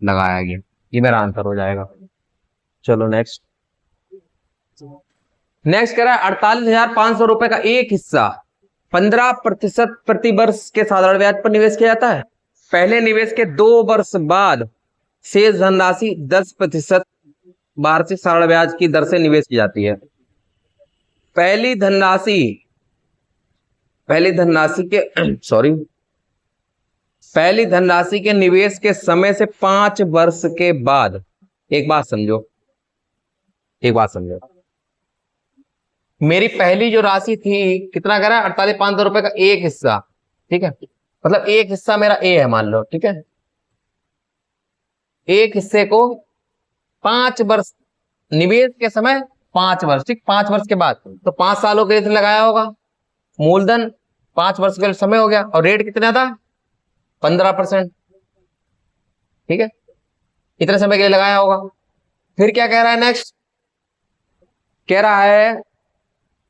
लगाया गया, ये मेरा आंसर हो जाएगा। चलो नेक्स्ट कह रहा है 48,500 रुपए का एक हिस्सा 15% प्रति वर्ष के साधारण ब्याज पर निवेश किया जाता है। पहले निवेश के 2 वर्ष बाद शेष धनराशि 10% वार्षिक साधारण ब्याज की दर से निवेश की जाती है। पहली धनराशि के निवेश के समय से 5 वर्ष के बाद, एक बात समझो, मेरी पहली जो राशि थी कितना कह रहा है 48,500 रुपए का एक हिस्सा, ठीक है, मतलब एक हिस्सा मेरा ए है मान लो, ठीक है। एक हिस्से को 5 वर्ष निवेश के समय 5 वर्ष, ठीक, 5 वर्ष के बाद तो 5 सालों के लिए लगाया होगा, मूलधन 5 वर्ष के लिए समय हो गया, और रेट कितना था 15%, ठीक है, इतने समय के लिए लगाया होगा। फिर क्या कह रहा है नेक्स्ट, कह रहा है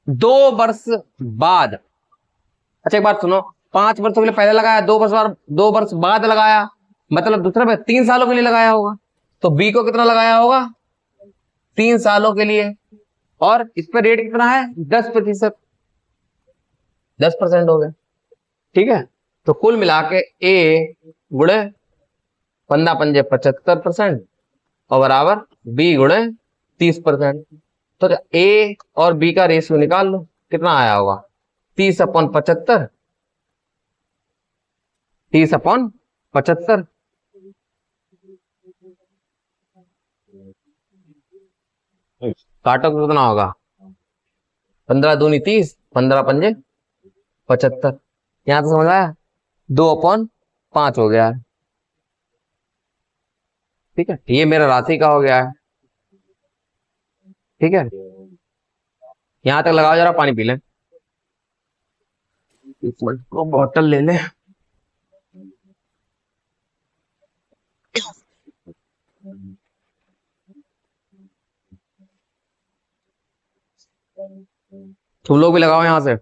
2 वर्ष बाद। अच्छा एक बात सुनो, 5 वर्षों के लिए पहले लगाया, 2 वर्ष बाद लगाया, मतलब दूसरा में 3 सालों के लिए लगाया होगा, तो बी को कितना लगाया होगा 3 सालों के लिए, और इस पर रेट कितना है 10%, 10% हो गया, ठीक है। तो कुल मिला के ए गुणे 15 पंजे 75% और बराबर बी गुणे 30%। तो ए और बी का रेशियो निकाल लो, कितना आया होगा 30/75, 30/75, काटो तो कितना होगा, 15 दूनी 30, 15 पंजे 75। यहां तो समझ आया, 2/5 हो गया है। ठीक है, ये मेरा राशि का हो गया है। ठीक है, यहां तक लगाओ, जरा पानी पी लें, एक मिनट को बोतल ले ले। तुम लोग भी लगाओ यहां से।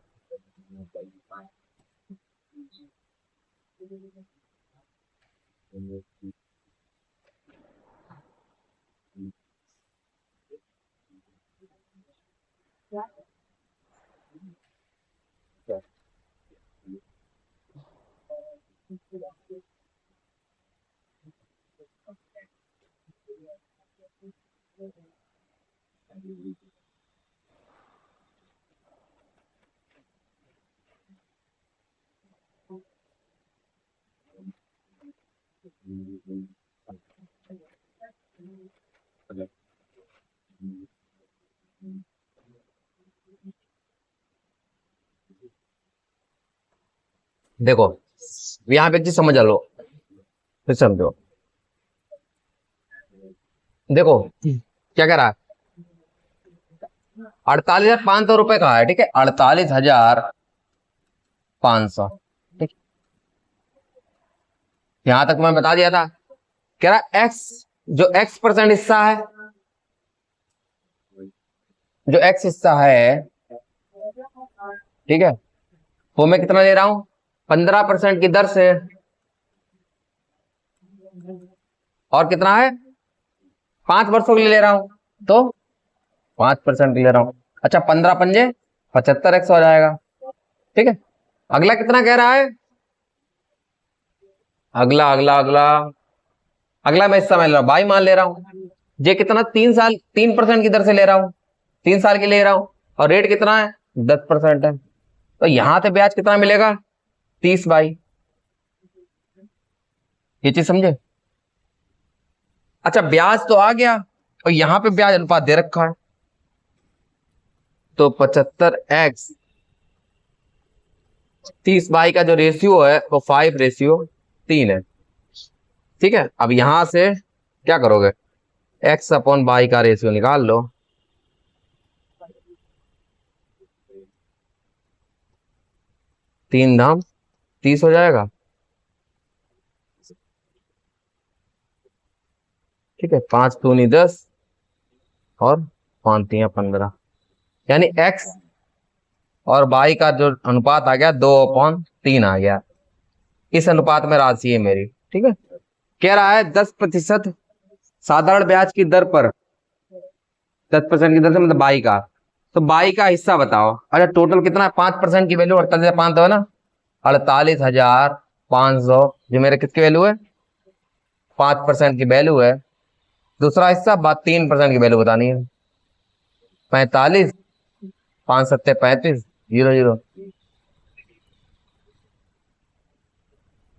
देखो, यहाँ पे एक चीज समझ लो, फिर समझो। देखो क्या कह रहा है, 48,500 रुपए का है। ठीक है, 48,500। ठीक, यहां तक मैं बता दिया था। कह रहा एक्स, जो X% हिस्सा है, जो X हिस्सा है, ठीक है, वो मैं कितना ले रहा हूं, 15% की दर से। और कितना है, 5 वर्षों के लिए ले रहा हूं, तो 5% ले रहा हूं। अच्छा, 15 पंजे 75 X हो जाएगा। ठीक है, अगला कितना कह रहा है, अगला अगला अगला अगला मैं इस समय ले रहा हूं, बाई मान ले रहा हूं। ये कितना, 3 साल 3% की दर से ले रहा हूं, 3 साल के ले रहा हूं, और रेट कितना है, 10% है। तो यहां से ब्याज कितना मिलेगा, 30/। ये चीज समझे। अच्छा, ब्याज तो आ गया, और यहां पे ब्याज अनुपात दे रखा है, तो 75X 30/, का जो रेशियो है वो 5:3 है। ठीक है, अब यहां से क्या करोगे, X/Y का रेशियो निकाल लो। 3 धाम 30 हो जाएगा। ठीक है, 5 दूनी 10 और 5 तियां 15, यानी X और Y का जो अनुपात आ गया, 2/3 आ गया। इस अनुपात में राशि है मेरी। ठीक है, कह रहा है 10% साधारण ब्याज की दर पर, 10% की दर से मतलब बाई का, तो बाई का हिस्सा बताओ। अच्छा, टोटल कितना है, 5% की वैल्यू 48,500 है ना, 48,500 जो मेरे किसकी वैल्यू है, 5% की वैल्यू है। दूसरा हिस्सा बात 3% की वैल्यू बतानी है, 45, 5 सत्ते 35, 0 0,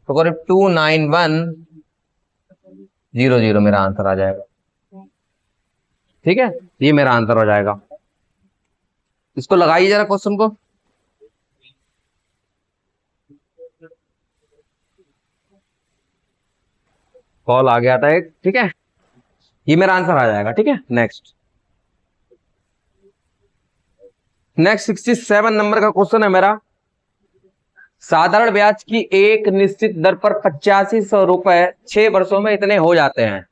तो करीब 291,000 मेरा आंसर आ जाएगा। ठीक है, ये मेरा आंसर हो जाएगा। इसको लगाइए जरा क्वेश्चन को। कॉल आ गया था एक। ठीक है, ये मेरा आंसर आ जाएगा। ठीक है, नेक्स्ट 67 नंबर का क्वेश्चन है मेरा। साधारण ब्याज की एक निश्चित दर पर 8500 रुपए 6 वर्षों में इतने हो जाते हैं,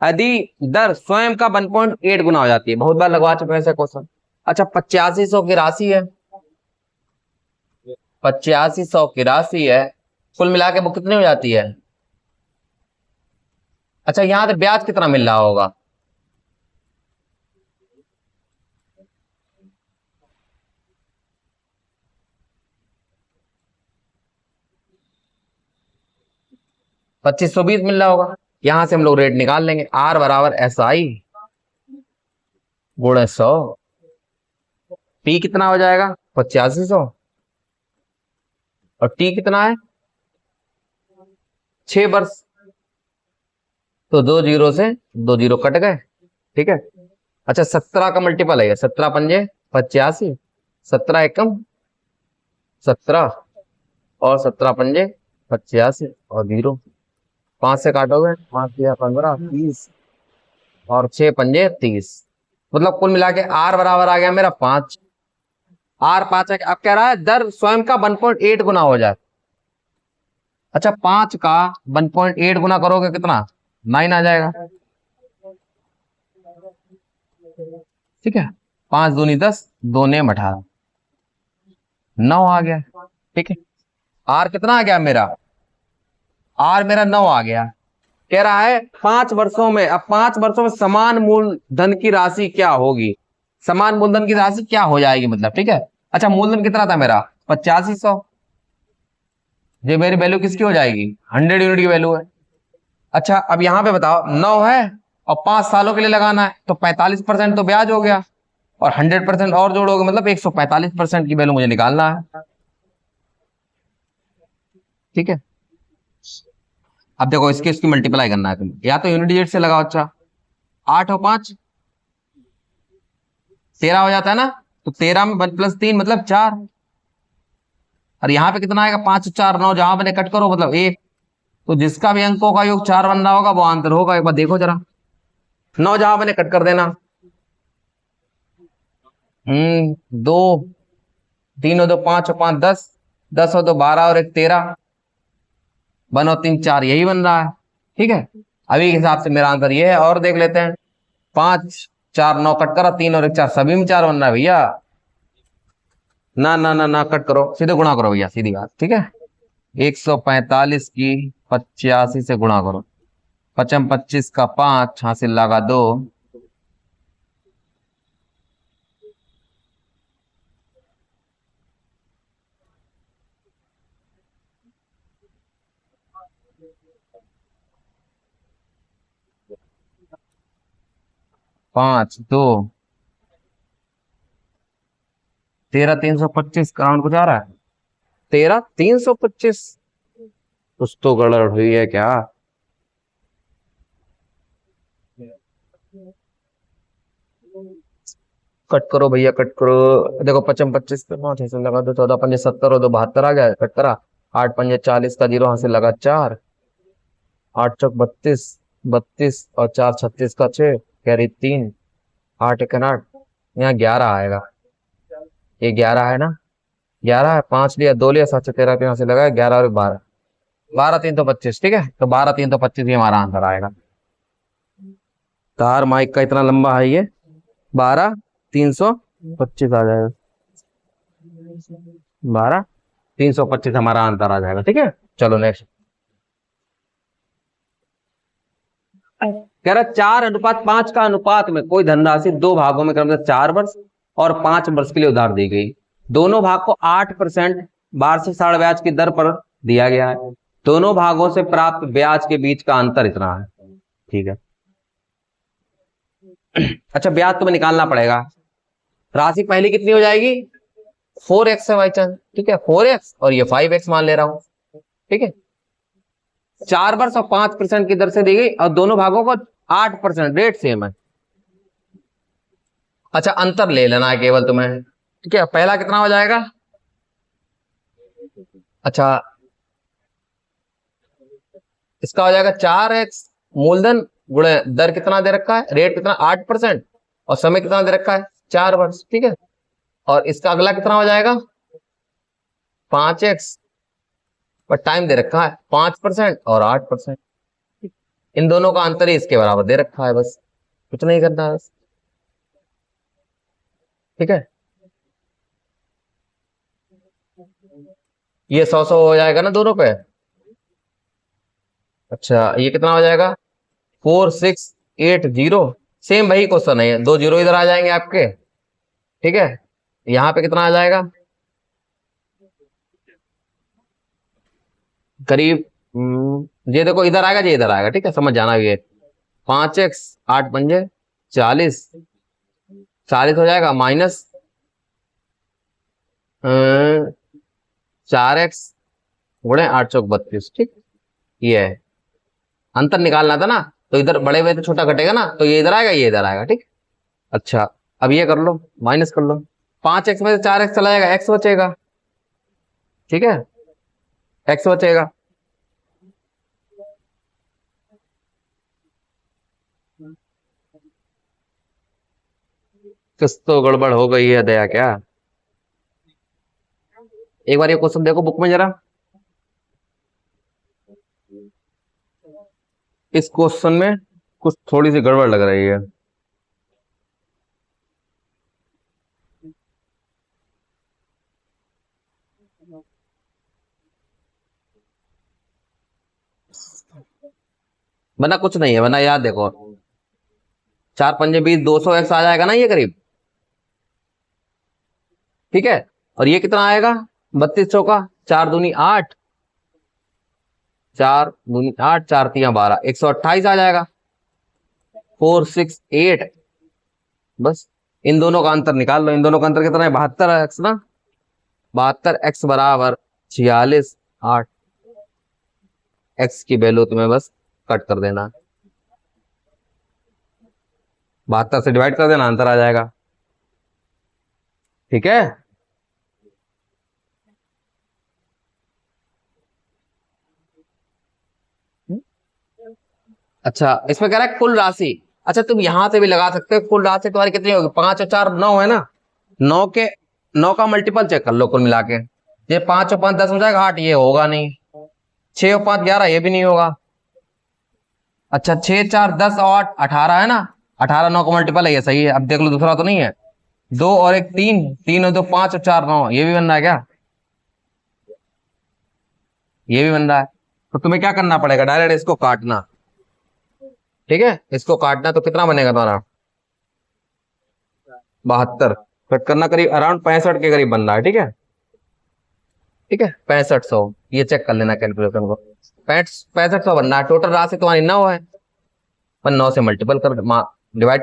यदि दर स्वयं का 1.8 गुना हो जाती है। बहुत बार लगवा चुके हैं ऐसे क्वेश्चन। अच्छा, 8500 की राशि है, 8500 की राशि है, कुल मिला के वो कितनी हो जाती है। अच्छा, यहां से ब्याज कितना मिल रहा होगा, $2520 मिल रहा होगा। यहां से हम लोग रेट निकाल लेंगे, R बराबर SI गुणे 100। P कितना हो जाएगा, 8500, और T कितना है, 6 वर्ष, तो 2 जीरो से 2 जीरो कट गए। ठीक है, अच्छा 17 का मल्टीपल है, 17 पंजे 85, 17 एकम 17 और 17 पंजे 85 और 0, 5 से काटोगे 5 या 15 30 और 6 पंजे 30, मतलब कुल मिला के आर बराबर आ गया मेरा 5। आर 5 है। अब कह रहा है दर स्वयं का 1.8 गुना हो जाए। अच्छा 5 का 1.8 गुना करोगे कितना, 9 आ जाएगा। ठीक है, 5 दूनी 10, 2 नेम 18, 9 आ गया। ठीक है, आर कितना आ गया मेरा, आर मेरा 9 आ गया। कह रहा है 5 वर्षों में, अब 5 वर्षों में समान मूलधन की राशि क्या होगी, समान मूलधन की राशि क्या हो जाएगी मतलब। ठीक है, अच्छा मूलधन कितना था मेरा 8500, ये मेरी वैल्यू किसकी हो जाएगी, 100 यूनिट की वैल्यू है। अच्छा अब यहां पे बताओ 9 है और 5 सालों के लिए लगाना है, तो 45% तो ब्याज हो गया और 100% और जोड़ोगे मतलब 145% की वैल्यू मुझे निकालना है। ठीक है, अब देखो इसकी इसकी मल्टीप्लाई करना है तुम्हें, या तो यूनिट डिजिट से लगाओ। अच्छा 8 और 5 13 हो जाता है ना, तो 13 में 1 + 3 मतलब 4, और यहाँ पे कितना आएगा 5 4 9, जहां मैंने कट करो मतलब 1, तो जिसका भी अंकों का योग 4 बन रहा होगा वो आंसर होगा। एक बार देखो जरा, 9 जहां मैंने कट कर देना, 2 3 और 2 5 और 5 10, 10 और 2 12 और 1 13, 1 और 3 4, यही बन रहा है। ठीक है, अभी के हिसाब से मेरा आंसर ये है। और देख लेते हैं, 5 4 9 कट करा, 3 और 1 4, सभी में 4 बन रहा है भैया। ना ना ना ना कट करो, सीधे गुणा करो भैया, सीधी बात। ठीक है, 145 की 85 से गुणा करो, 55 25 का 5 हासिल लगा 2, पांच 2 13 325 काउंट कुछ आ रहा है, 13 325, कुछ तो गड़बड़ हुई है क्या। कट करो भैया कट करो, देखो 55 25 पे 5 हासिल लगा दो, 14 पंजे 70 और 2 72 आ गया, कट करा, 8 पंजे 40 का 0 हासिल लगा 4, 8 चौक 32, 32 और 4 36 का 6, कैरी 3, 8 एक 8, यहाँ 11 आएगा, ये 11 है ना, 11 है, 5 लिया 2 लिया, 7 से 13 के यहाँ से लगा 11 और 12, 12 3 तो 25। ठीक है, तो 12 3 तो 25 ही हमारा आंसर आएगा। तार माइक का इतना लंबा है ये, 12 325 आ जाएगा, 12 325 हमारा आंसर आ जाएगा। ठीक है, चलो नेक्स्ट। कह रहा 4:5 का अनुपात में कोई धनराशि 2 भागों में क्रमशः 4 वर्ष और 5 वर्ष के लिए उधार दी गई, दोनों भाग को 8% वार्षिक साढ़ ब्याज की दर पर दिया गया है, दोनों भागों से प्राप्त ब्याज के बीच का अंतर इतना है। ठीक है, अच्छा ब्याज तुम्हें निकालना पड़ेगा, राशि पहली कितनी हो जाएगी 4x है भाई चांस। ठीक है, 4x और ये 5x मान ले रहा हूं। ठीक है, 4 वर्ष और 5% की दर से दी गई और दोनों भागों को 8%, रेट सेम है। अच्छा अंतर ले लेना है केवल तुम्हें। ठीक है, पहला कितना हो जाएगा, अच्छा इसका हो जाएगा 4x मूलधन गुणे दर कितना दे रखा है, रेट कितना 8% और समय कितना दे रखा है 4 वर्ष। ठीक है, और इसका अगला कितना हो जाएगा 5x, पर टाइम दे रखा है 5% और 8%, इन दोनों का अंतर ही इसके बराबर दे रखा है, बस कुछ नहीं करना है बस। ठीक है, ये 100 हो जाएगा ना दोनों पे। अच्छा ये कितना हो जाएगा 4680, सेम वही क्वेश्चन है, 2 जीरो इधर आ जाएंगे आपके। ठीक है, यहाँ पे कितना आ जाएगा करीब, ये देखो इधर आएगा ये इधर आएगा। ठीक है, समझ जाना ये 5x 8 पंजे 40, 40 हो जाएगा माइनस 4x गुणे 8 चौक 32। ठीक, ये है अंतर निकालना था ना, तो इधर बड़े हुए तो छोटा घटेगा ना, तो ये इधर आएगा ये इधर आएगा। ठीक, अच्छा, अब ये कर लो, माइनस कर लो। 5x में से 4x चला जाएगा, x बचेगा। ठीक है, x बचेगा। कुछ तो गड़बड़ हो गई है दया क्या। एक बार ये क्वेश्चन देखो बुक में जरा। इस क्वेश्चन में कुछ थोड़ी सी गड़बड़ लग रही है। वरना कुछ नहीं है, वरना याद देखो, 4×5 = 20, 200x आ जाएगा ना ये करीब। ठीक है, और ये कितना आएगा, 32 चौका 4×2 = 8, 4×2 = 8, 4×3 = 12, 128 आ जाएगा। 4, 6, 8। बस इन दोनों का अंतर निकाल लो। इन दोनों का अंतर कितना है, 72x ना। 72x बराबर 46, 8। x की वैल्यू तुम्हें बस कट कर देना, 72 से डिवाइड कर देना, आंसर आ जाएगा। ठीक है, अच्छा इसमें कह रहा है कुल राशि। अच्छा तुम यहां से भी लगा सकते हो, कुल राशि तुम्हारी कितनी होगी, 5 और 4 9 है ना। 9 के 9 का मल्टीपल चेक कर लो कुल मिला के। ये 5 और 5 10 हो जाएगा, 8 ये होगा नहीं। 6 और 5 11 ये भी नहीं होगा। अच्छा 6 4 10 और 8 18 है ना। 18 9 का मल्टीपल है, ये सही है। अब देख लो दूसरा तो नहीं है। 2 और 1 3, 3 और 2 5 और 4 9, ये भी बन रहा है क्या, ये भी बन रहा है। तो तुम्हें क्या करना पड़ेगा, डायरेक्ट इसको काटना। ठीक है, इसको काटना तो कितना बनेगा तुम्हारा, 72। कट करना करीब अराउंड 65 के करीब बन रहा है। ठीक है, ठीक है 6500, ये चेक कर लेना कैलकुलेशन को। 6500 बनना है। टोटल राशि तुम्हारी 9 है, पर 9 से मल्टीपल कर, डिवाइड,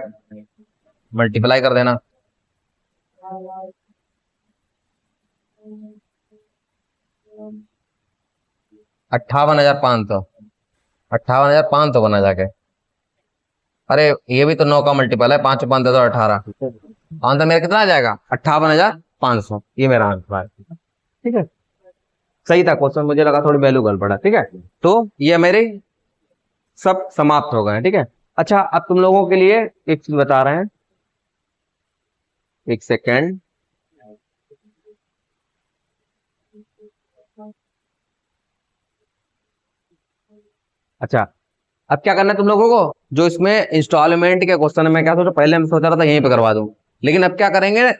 मल्टीप्लाई कर देना। 58,500, 58,500 बना जाके। अरे ये भी तो 9 का मल्टीपल है, 5 5 10 और 18। आंसर मेरा कितना आ जाएगा, 58,500, ये मेरा आंसर है। ठीक है, सही था क्वेश्चन, मुझे लगा थोड़ी वैल्यू गड़बड़ है। ठीक है, तो ये मेरे सब समाप्त हो गए। ठीक है, अच्छा अब तुम लोगों के लिए एक चीज बता रहे हैं, एक सेकेंड। अच्छा अब क्या करना है तुम लोगों को, जो इसमें इंस्टॉलमेंट के क्वेश्चन में क्या सोचा, पहले मैं सोच रहा था यहीं पे करवा दूं, लेकिन अब क्या करेंगे,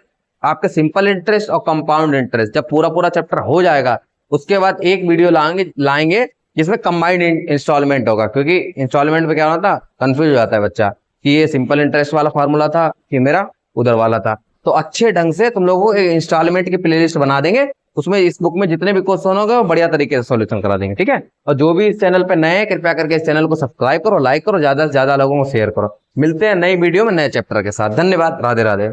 आपके सिंपल इंटरेस्ट और कंपाउंड इंटरेस्ट जब पूरा पूरा चैप्टर हो जाएगा, उसके बाद एक वीडियो लाएंगे जिसमें कंबाइंड इंस्टॉलमेंट होगा। क्योंकि इंस्टॉलमेंट में क्या होता था, कंफ्यूज हो जाता है बच्चा कि ये सिंपल इंटरेस्ट वाला फॉर्मूला था कि मेरा उधर वाला था। तो अच्छे ढंग से तुम लोगों को इंस्टॉलमेंट की प्लेलिस्ट बना देंगे, उसमें इस बुक में जितने भी क्वेश्चन होंगे वो बढ़िया तरीके से सॉल्यूशन करा देंगे। ठीक है, और जो भी इस चैनल पे नए हैं, कृपया करके इस चैनल को सब्सक्राइब करो, लाइक करो, ज्यादा से ज्यादा लोगों को शेयर करो। मिलते हैं नई वीडियो में नए चैप्टर के साथ। धन्यवाद, राधे राधे।